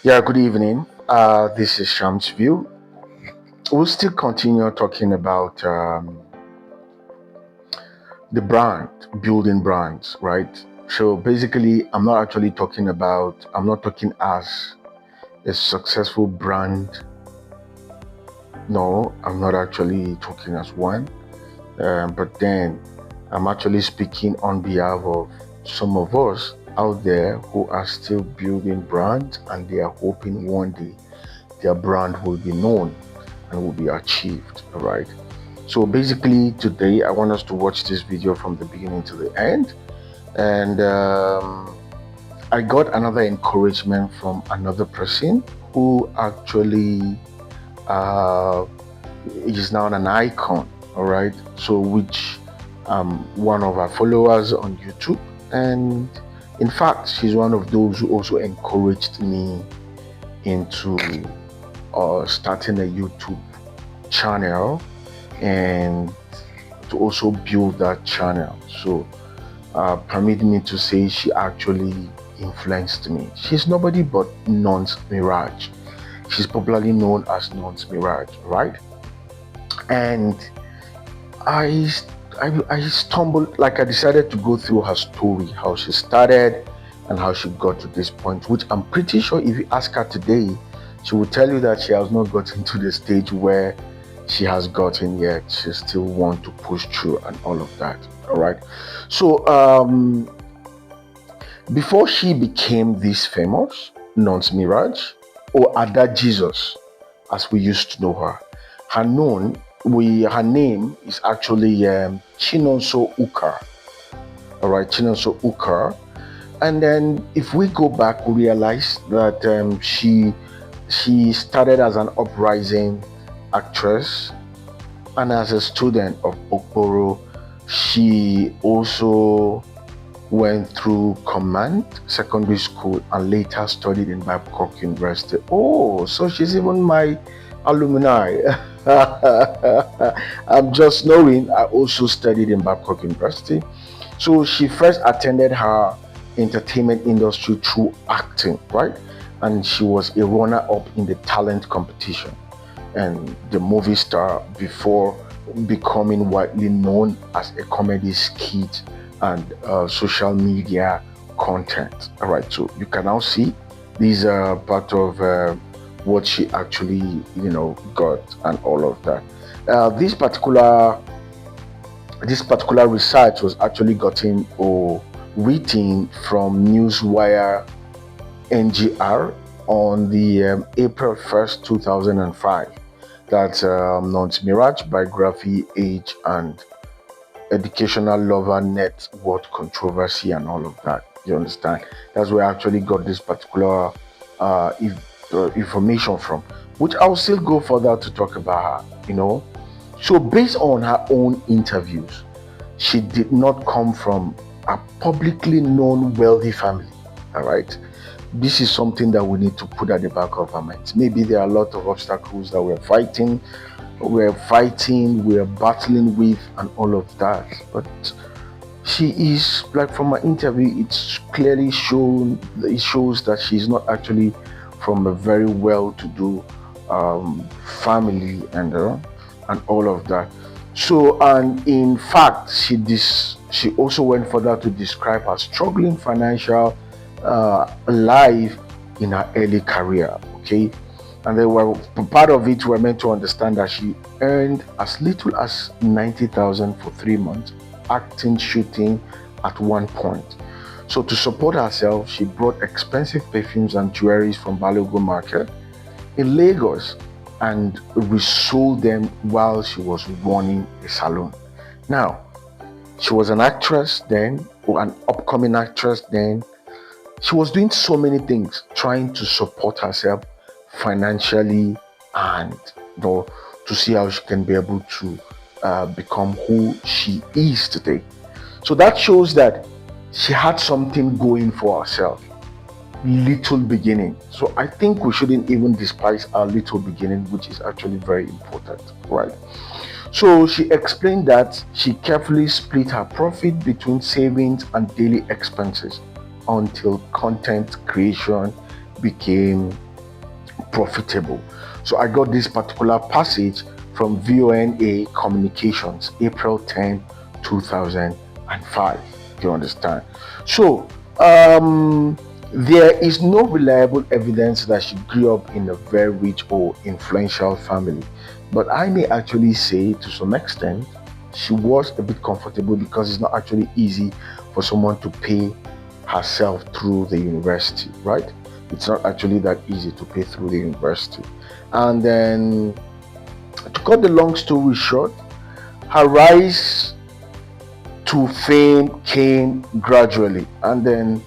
Yeah, good evening. This is Shamz-View. We'll still continue talking about the brand, building brands, right? So basically, I'm not talking as a successful brand. No, I'm not actually talking as one. But then I'm actually speaking on behalf of some of us out there who are still building brands and they are hoping one day their brand will be known and will be achieved. All right. So basically, today I want us to watch this video from the beginning to the end. And I got another encouragement from another person who actually uh, is now an icon. All right. So, which one of our followers on YouTube. And in fact, she's one of those who also encouraged me into starting a YouTube channel and to also build that channel. So, permit me to say she actually influenced me. She's nobody but Nons Miraj. She's popularly known as Nons Miraj, right? And I, I stumbled, like I decided to go through her story, how she started and how she got to this point, which I'm pretty sure if you ask her today, she will tell you that she has not gotten to the stage where she has gotten yet. She still want to push through and all of that. All right. So before she became this famous, Nons Miraj, or Ada Jesus, as we used to know her, her name is actually Chinonso Ukar. All right, Chinonso Ukar. And then if we go back, we realize that she started as an uprising actress, and as a student of Okporo, she also went through Command Secondary School and later studied in Babcock University. Oh, so she's even my alumni. I'm just knowing I also studied in Babcock University. So she first attended her entertainment industry through acting, right? And she was a runner up in the talent competition and the movie star before becoming widely known as a comedy skit and social media content. All right, so you can now see these are part of what she actually, got and all of that. This particular research was actually gotten or written from Newswire NGR on the April 1st, 2005. That's Nons Miraj biography, age, and educational lover net worth controversy and all of that. You understand? That's where I actually got this particular information from, which I'll still go further to talk about her. So based on her own interviews, she did not come from a publicly known wealthy family. All right. This is something that we need to put at the back of our minds. Maybe there are a lot of obstacles that we're battling with, and all of that. But she is, like, from my interview, it's clearly shown. It shows that she's not actually from a very well-to-do family and all of that. So, and in fact, she also went further to describe her struggling financial life in her early career. Okay, and they were part of it. Were meant to understand that she earned as little as 90,000 for 3 months acting shooting at one point. So to support herself, she brought expensive perfumes and jewelries from Balogun Market in Lagos and resold them while she was running a salon. Now, she was an actress then, or an upcoming actress then. She was doing so many things, trying to support herself financially and to see how she can be able to become who she is today. So that shows that she had something going for herself. Little beginning. So I think we shouldn't even despise our little beginning, which is actually very important, right? So she explained that she carefully split her profit between savings and daily expenses until content creation became profitable. So I got this particular passage from VONA Communications, April 10, 2005. You understand? So there is no reliable evidence that she grew up in a very rich or influential family, but I may actually say to some extent she was a bit comfortable, because it's not actually easy for someone to pay herself through the university, right? It's not actually that easy to pay through the university. And then, to cut the long story short, her rise to fame came gradually. And then,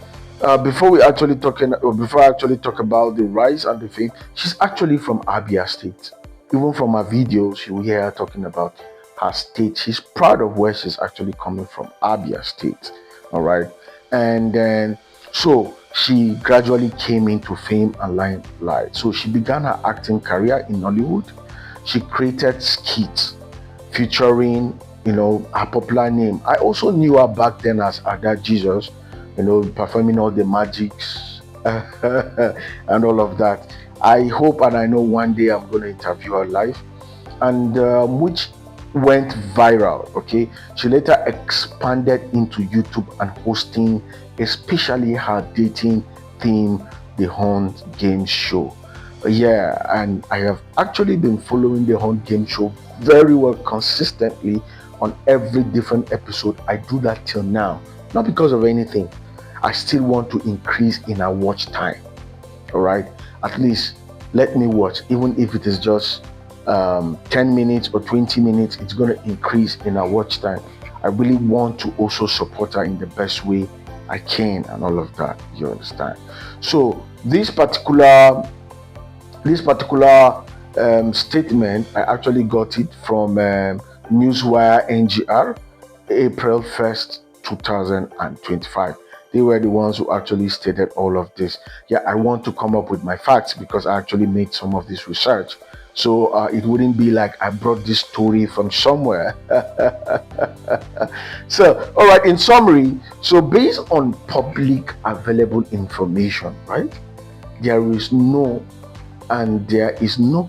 before I actually talk about the rise and the fame, she's actually from Abia State. Even from her videos, you will hear her talking about her state. She's proud of where she's actually coming from, Abia State. All right. And then, so she gradually came into fame and limelight. So she began her acting career in Nollywood. She created skits featuring, her popular name. I also knew her back then as Ada Jesus, performing all the magics and all of that. I hope and I know one day I'm going to interview her live, and which went viral. Okay, she later expanded into YouTube and hosting, especially her dating theme, the Hunt Game Show. Yeah, and I have actually been following the Hunt Game Show very well consistently on every different episode. I do that till now, not because of anything. I still want to increase in our watch time. All right, at least let me watch, even if it is just 10 minutes or 20 minutes. It's going to increase in our watch time. I really want to also support her in the best way I can and all of that. You understand? So this particular statement, I actually got it from Newswire NGR, April 1st, 2025. They were the ones who actually stated all of this. Yeah, I want to come up with my facts because I actually made some of this research. So it wouldn't be like I brought this story from somewhere. So, all right, in summary, so based on public available information, right, there is no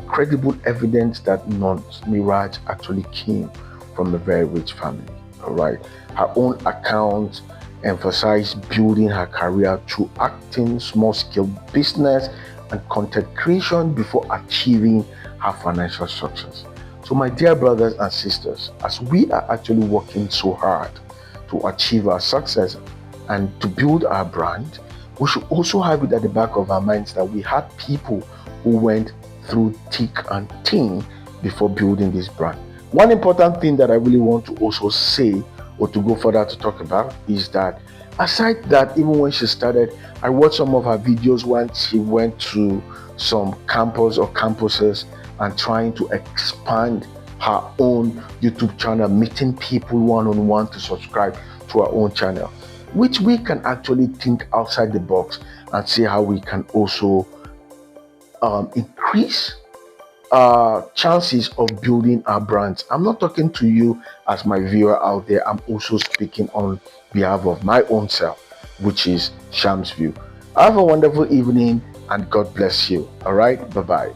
credible evidence that Miraj actually came from a very rich family. All right, her own account emphasized building her career through acting, small-scale business, and content creation before achieving her financial success. So, my dear brothers and sisters, as we are actually working so hard to achieve our success and to build our brand, we should also have it at the back of our minds that we had people who went through thick and thin before building this brand. One important thing that I really want to also say, or to go further to talk about, is that aside that, even when she started, I watched some of her videos when she went to some campus or campuses and trying to expand her own YouTube channel, meeting people one-on-one to subscribe to her own channel, which we can actually think outside the box and see how we can also increase chances of building our brands. I'm not talking to you as my viewer out there. I'm also speaking on behalf of my own self, which is Shamz-View. Have a wonderful evening and God bless you. All right, bye-bye.